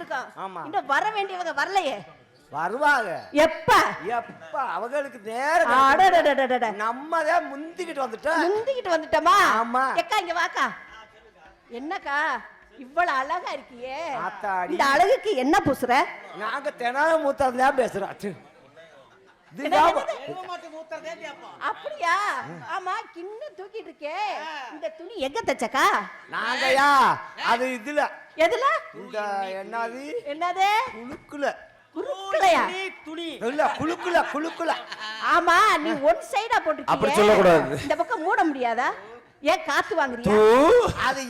இருக்கோம். இன்னும் வர வேண்டியவங்க வரலையே. வருவாங்க. எப்ப அவங்களுக்கு நேரம் நம்மதான் முந்திக்கிட்டு வந்துட்டோமா? ஆமா. எக்கா இங்க வாக்கா. என்னக்கா இவ்வளவு அழகா இருக்கியே, இந்த அழகுக்கு என்ன பூசுற? நாங்க தெனால மூத்ததுல பேசுறோம். அப்படியா? ஆமா, கிண்ண தூக்கிட்டு இருக்கே, இந்த துணி எங்க தச்சக்கா? நாங்கயா அது இதுல எதுல? இந்த என்னது குலுக்குல. குலுக்குலையா? துணி இல்ல, குலுக்குல. ஆமா, நீ ஒன் சைடா போட்டுக்கிற. அப்படி சொல்ல கூடாது. இந்த பக்கம் மூட முடியாதா? ஏன் காத்து வாங்குறியா? அது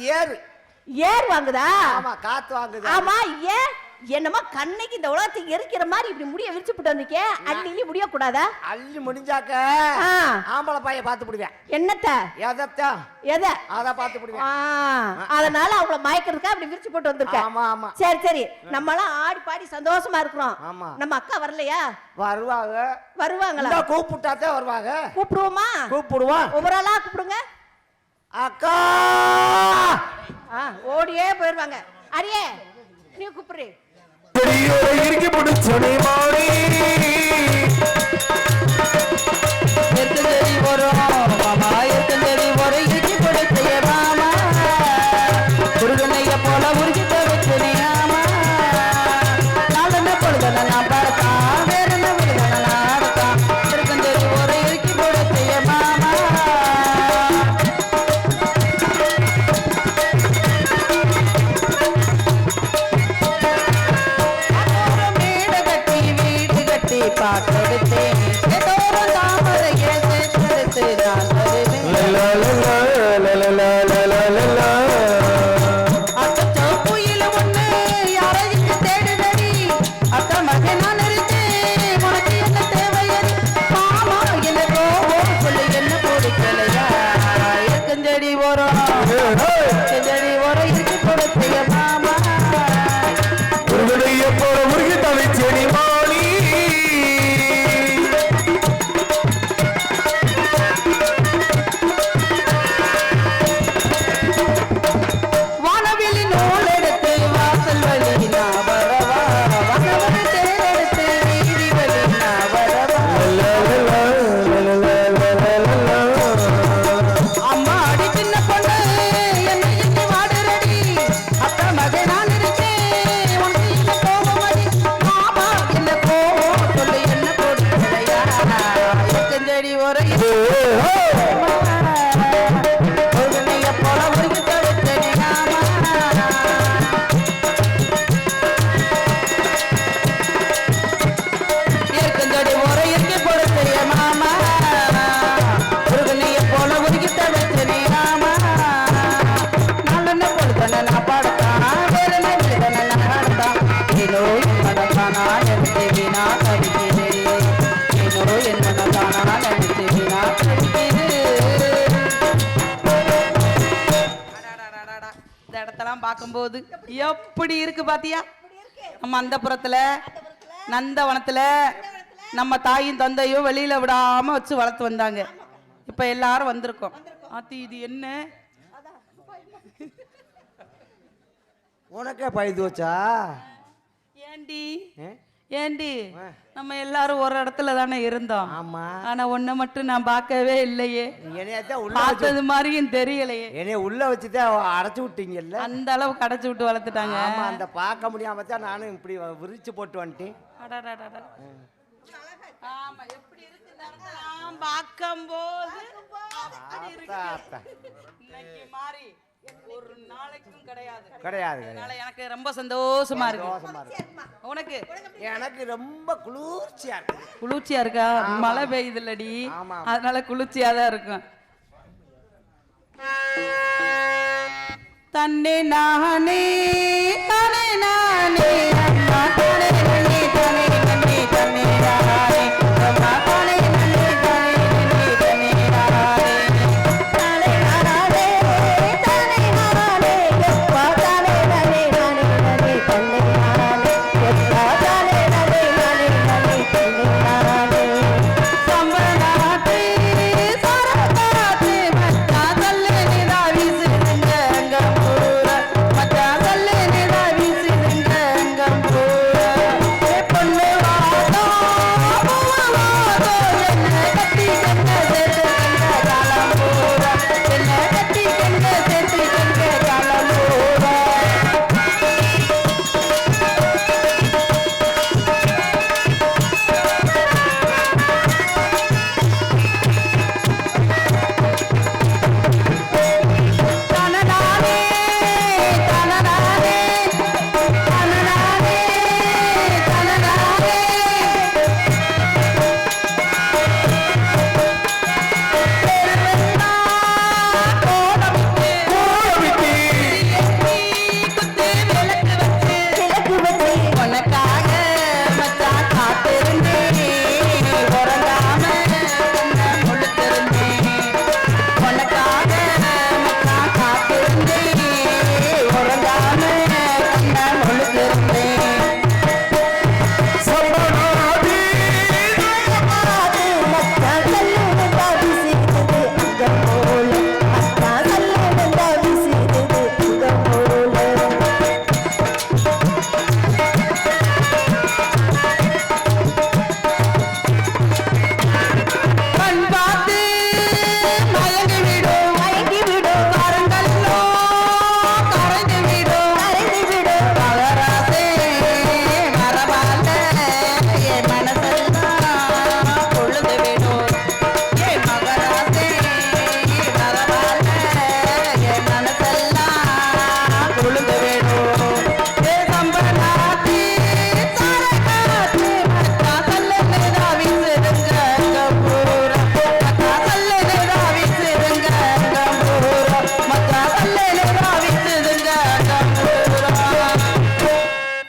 ஏர் வாங்குதா? ஆமா, காத்து வாங்குது. ஆமா, ஏன் என்னமா கண்ணைக்கு இந்த உலகத்தை எரிக்கிற மாதிரி இப்படி முடிய விரிச்சு போட்டு வந்திருக்கே, அள்ளி முடிய கூடாதா? அள்ளி முடிஞ்சாக்க ஆம்பளை பைய பாத்து போடுவேன். என்னத்த? எதை அத பாத்து போடுவேன். அதனால அவங்கள மயக்கிறதுக்கு அப்படி விரிச்சு போட்டு வந்திருக்க. ஆமா. சரி, நம்ம எல்லாம் ஆடி பாடி சந்தோஷமா இருக்கிறோம். நம்ம அக்கா வரலையா? வருவாங்களா? கூப்பிட்டாதான் வருவாங்க. கூப்பிடுவோமா? கூப்பிடுவோம். ஒவ்வொரு ஆளா கூப்பிடுங்க. அக்கா ஓடியே போயிருவாங்க. அரியே நீ கூப்பிடு. இறுக்கி பிடிச்சொடி மாறி வரும் மாமா, ஒரு இறுக்கி பிடிச்ச மாமா, குருகனைய போல உருக்கி தவிச்சொடி ஆமா, நான் என்ன பொழுதுன நான் பார்த்தா, வேற என்ன விழுதுன நான் அடுத்தான், திருக்கந்தேரி ஒரு இறுக்கி பிடிச்ச மாமா. பாட்டெடுத்தேன் ஏதோறும் தாமரையே சேர்த்தெடுத்து நான் அச்சோ புயல ஒண்ணு யாரையும் தேடுதடி, அத்த மகன் நான் இருந்தேன், உனக்கு என்ன தேவையடி மாமா, என்ன கோவம் சொல்லு, என்ன பிடிக்கலையா, இருக்கஞ்செடி ஓரம் இருக்கு கொடுத்திய மாமா, உருளைய போல உருகி தவிச்செடி மாறி பார்க்கும்போது எப்படி இருக்கு பாத்தியா? நம்ம அந்த புறத்துல நந்தவனத்துல நம்ம தாயும் தந்தையும் வெளியில விடாம வச்சு வளர்த்து வந்தாங்க. இப்ப எல்லாரும் வந்திருக்கோம். ஆத்தி இது என்ன உனக்கே பயந்து வச்சா? ஏண்டி நம்ம எல்லாரும் ஒரு இடத்துல தானே இருந்தோம். ஆனா ஒன்ன மட்டும் நான் பார்க்கவே இல்லையே, பார்த்தது மாதிரியும் தெரியலையே. என்னைய உள்ள வச்சுதான் அடைச்சு விட்டீங்கல்ல, அந்த அளவுக்கு அடைச்சு விட்டு வளர்த்துட்டாங்க. அந்த பார்க்க முடியாம தான் நானும் இப்படி விரிச்சு போட்டு வந்துட்டேன். பார்க்கும்போது ஒரு நாளைக்கும் கிடையாது. எனக்கு ரொம்ப சந்தோஷமா இருக்கு. உனக்கு? எனக்கு ரொம்ப குளிர்ச்சியா இருக்கா? மழை பெய்யுது இல்லடி, அதனால குளிர்ச்சியா தான் இருக்கும். தன்னை நானே